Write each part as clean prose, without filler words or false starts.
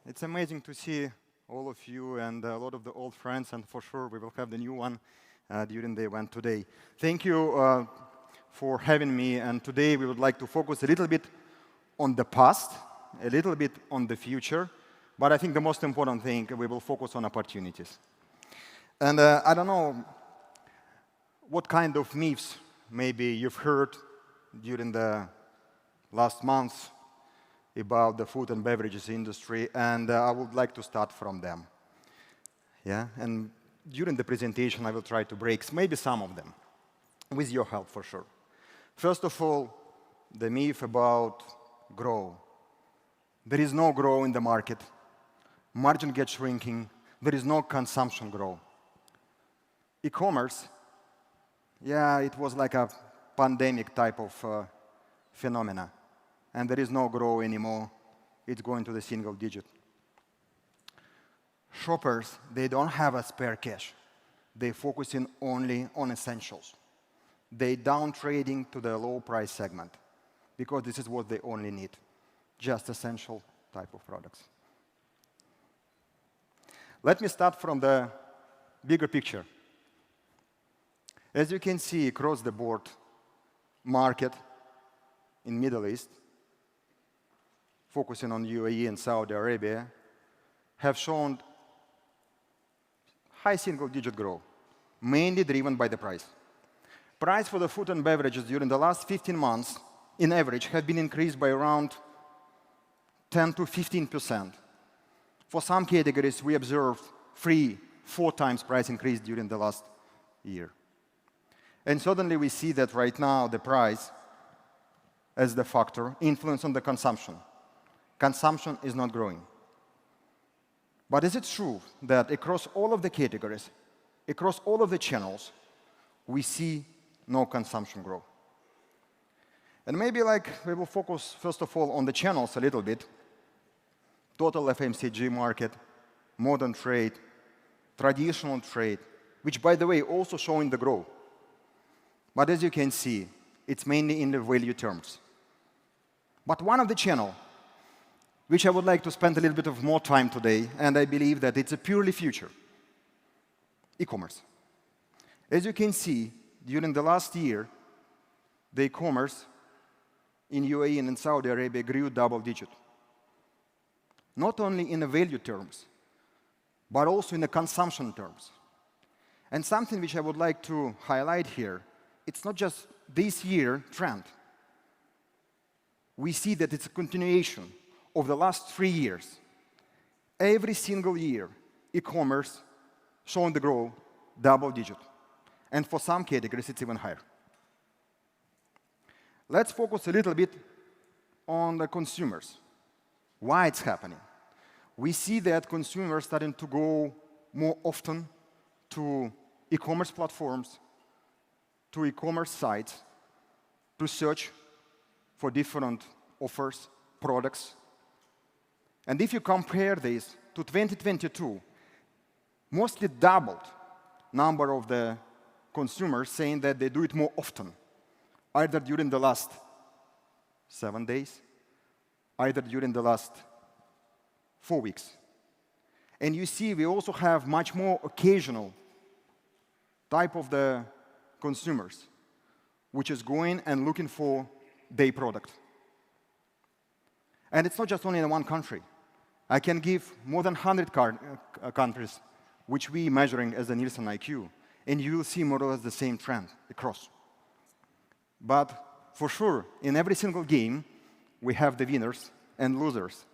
It's amazing to see all of you and a lot of the old friends, and for sure we will have the new one during the event today. Thank you for having me, and today we would like to focus a little bit on the past, a little bit on the future, but I think the most important thing, we will focus on opportunities. And I don't know what kind of myths maybe you've heard during the last months about the food and beverages industry, and I would like to start from them. Yeah, and during the presentation, I will try to break maybe some of them, with your help for sure. First of all, the myth about growth. There is no growth in the market. Margin gets shrinking. There is no consumption growth. E-commerce, yeah, it was like a pandemic type of phenomena. And there is no growth anymore. It's going to the single digit. Shoppers, they don't have a spare cash. They're focusing only on essentials. They're downtrading to the low price segment because this is what they only need, just essential type of products. Let me start from the bigger picture. As you can see across the board, market in Middle East, focusing on UAE and Saudi Arabia, have shown high single-digit growth, mainly driven by the price. Price for the food and beverages during the last 15 months, in average, have been increased by around 10 to 15%. For some categories, we observed 3-4 times price increase during the last year. And suddenly we see that right now the price as the factor influence on the consumption. Consumption is not growing. But is it true that across all of the categories, across all of the channels, we see no consumption growth? And maybe we will focus, first of all, on the channels a little bit. Total FMCG market, modern trade, traditional trade, which, by the way, also showing the growth. But as you can see, it's mainly in the value terms. But one of the channels which I would like to spend a little bit of more time today, and I believe that it's a purely future, e-commerce. As you can see, during the last year, the e-commerce in UAE and in Saudi Arabia grew double-digit. Not only in the value terms, but also in the consumption terms. And something which I would like to highlight here, it's not just this year trend. We see that it's a continuation of the last 3 years. Every single year, e-commerce showing the growth double-digit. And for some categories, it's even higher. Let's focus a little bit on the consumers. Why it's happening? We see that consumers starting to go more often to e-commerce platforms, to e-commerce sites, to search for different offers, products. And if you compare this to 2022, mostly doubled number of the consumers saying that they do it more often, either during the last 7 days, either during the last 4 weeks. And you see we also have much more occasional type of the consumers, which is going and looking for their product. And it's not just only in one country. I can give more than 100 countries, which we measuring as the NielsenIQ, and you will see more or less the same trend across. But for sure, in every single game, we have the winners and losers.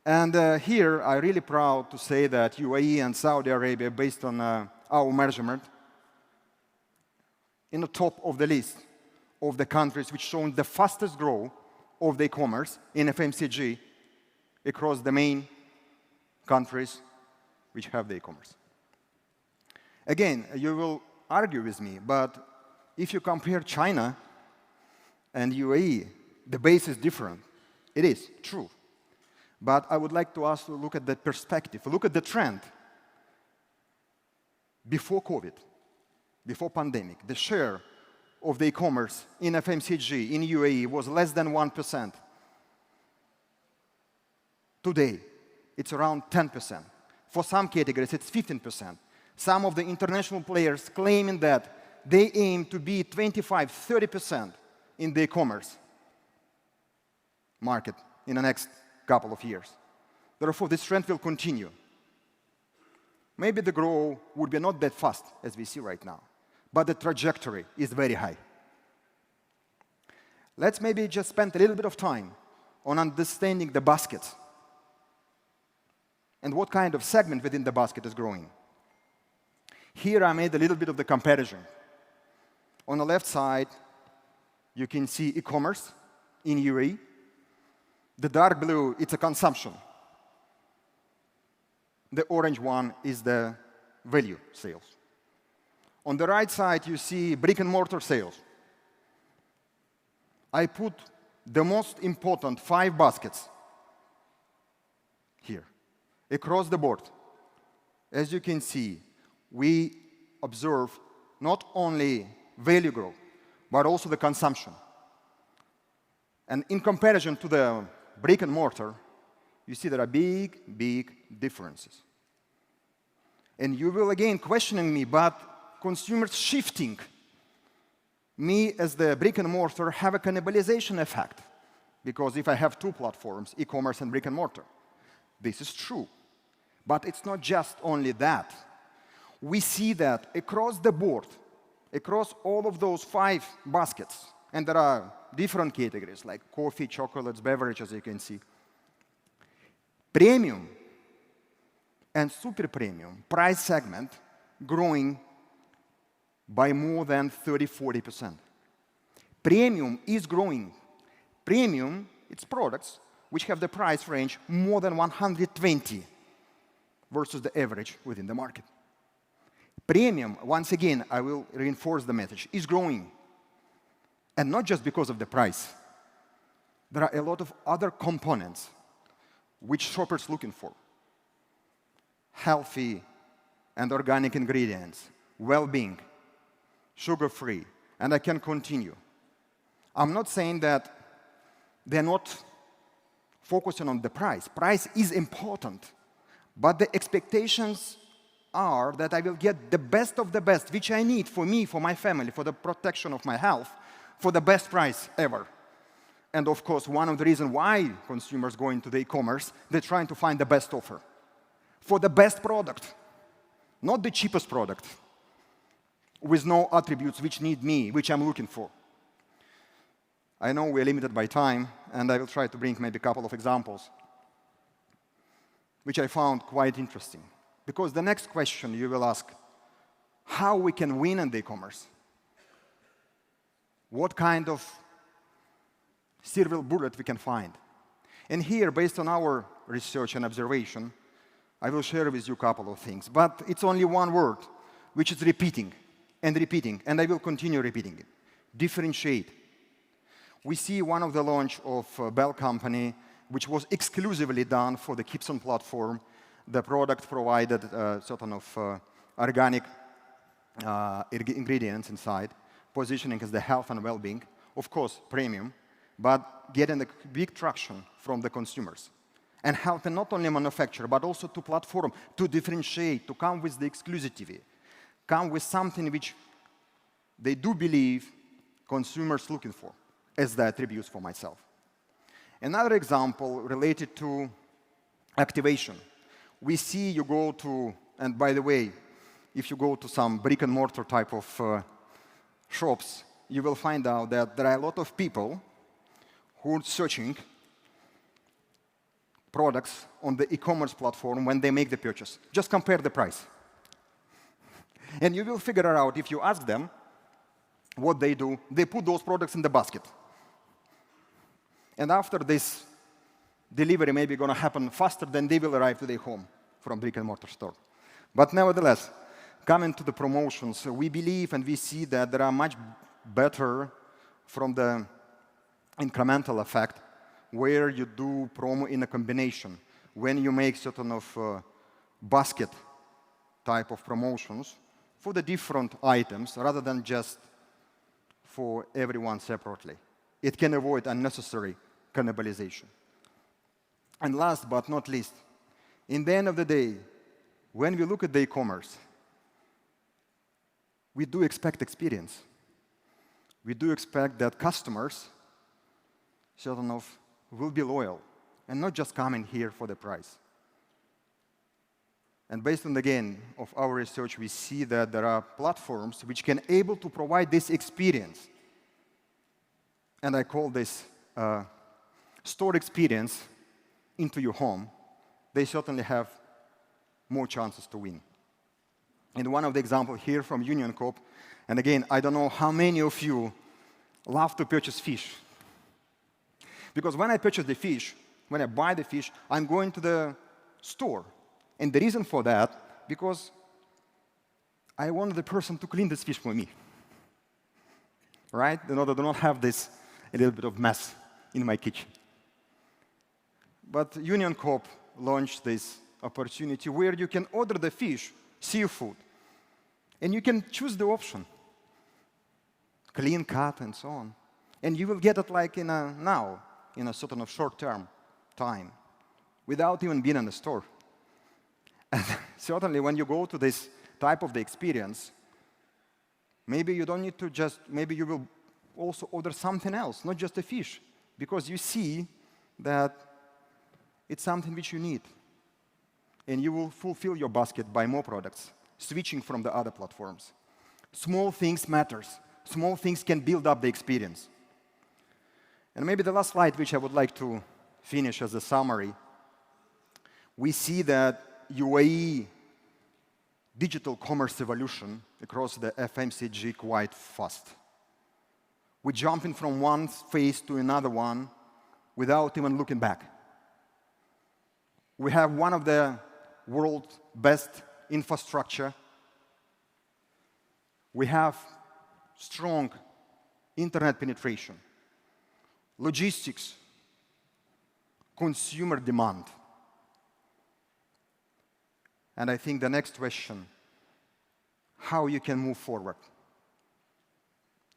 And here, I'm really proud to say that UAE and Saudi Arabia, based on our measurement, in the top of the list of the countries which shown the fastest growth of the e-commerce in FMCG across the main countries which have the e-commerce. Again, you will argue with me, but if you compare China and UAE, the base is different. It is true. But I would like to ask you to look at the perspective, look at the trend. Before COVID, before pandemic, the share of the e-commerce in FMCG in UAE was less than 1%. Today, it's around 10%. For some categories, it's 15%. Some of the international players claiming that they aim to be 25, 30% in the e-commerce market in the next couple of years. Therefore, this trend will continue. Maybe the growth would be not that fast as we see right now, but the trajectory is very high. Let's maybe just spend a little bit of time on understanding the basket and what kind of segment within the basket is growing. Here I made a little bit of the comparison. On the left side, you can see e-commerce in UAE. The dark blue, it's a consumption. The orange one is the value sales. On the right side, you see brick-and-mortar sales. I put the most important 5 baskets here, across the board. As you can see, we observe not only value growth, but also the consumption. And in comparison to the brick-and-mortar, you see there are big, big differences. And you will again questioning me, but consumers shifting. Me, as the brick-and-mortar, have a cannibalization effect. Because if I have 2 platforms, e-commerce and brick-and-mortar, this is true. But it's not just only that. We see that across the board, across all of those 5 baskets, and there are different categories like coffee, chocolates, beverages, as you can see. Premium and super premium price segment growing by more than 30–40%. Premium is growing. Premium, it's products which have the price range more than 120 versus the average within the market. Premium, once again, I will reinforce the message, is growing. And not just because of the price. There are a lot of other components which shoppers are looking for. Healthy and organic ingredients, well-being, sugar-free, and I can continue. I'm not saying that they're not focusing on the price. Price is important, but the expectations are that I will get the best of the best, which I need for me, for my family, for the protection of my health, for the best price ever. And of course, one of the reasons why consumers go into the e-commerce, they're trying to find the best offer for the best product, not the cheapest product, with no attributes which need me, which I'm looking for. I know we're limited by time, and I will try to bring maybe a couple of examples, which I found quite interesting. Because the next question you will ask, how we can win in the e-commerce? What kind of silver bullet we can find? And here, based on our research and observation, I will share with you a couple of things. But it's only one word, which is repeating and repeating, and I will continue repeating it. Differentiate. We see one of the launch of Bell Company, which was exclusively done for the Gibson platform. The product provided certain of organic ingredients inside, positioning as the health and well-being, of course, premium, but getting a big traction from the consumers. And helping not only manufacturer, but also to platform, to differentiate, to come with the exclusivity, come with something which they do believe consumers looking for as the attributes for myself. Another example related to activation. We see you go to, and by the way, if you go to some brick-and-mortar type of shops, you will find out that there are a lot of people who are searching products on the e-commerce platform when they make the purchase. Just compare the price. And you will figure out, if you ask them what they do, they put those products in the basket. And after this delivery may be going to happen faster than they will arrive to their home from brick-and-mortar store. But nevertheless, coming to the promotions, we believe and we see that there are much better from the incremental effect where you do promo in a combination. When you make certain of basket type of promotions for the different items rather than just for everyone separately. It can avoid unnecessary cannibalization. And last but not least, In the end of the day, when we look at the e-commerce, we do expect experience. We do expect that customers will be loyal and not just coming here for the price. And based on, again, of our research, we see that there are platforms which can able to provide this experience. And I call this store experience into your home. They certainly have more chances to win. And one of the examples here from Union Coop, and again, I don't know how many of you love to purchase fish. Because when I purchase the fish, when I buy the fish, I'm going to the store. And the reason for that, because I want the person to clean this fish for me. Right? In order to not have this a little bit of mess in my kitchen. But Union Coop launched this opportunity where you can order the fish, seafood, and you can choose the option. Clean cut and so on. And you will get it like in a sort of short-term time, without even being in the store. And certainly, when you go to this type of the experience, maybe you don't need to maybe you will also order something else, not just a fish, because you see that it's something which you need. And you will fulfill your basket by more products, switching from the other platforms. Small things matters. Small things can build up the experience. And maybe the last slide, which I would like to finish as a summary, we see that UAE digital commerce evolution across the FMCG quite fast. We're jumping from one phase to another one without even looking back. We have one of the world's best infrastructure. We have strong internet penetration, logistics, consumer demand. And I think the next question, how you can move forward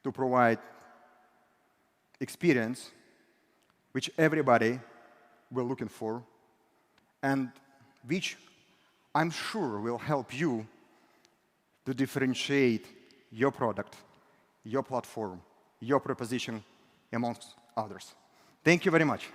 to provide experience which everybody will looking for and which I'm sure will help you to differentiate your product, your platform, your proposition amongst others. Thank you very much.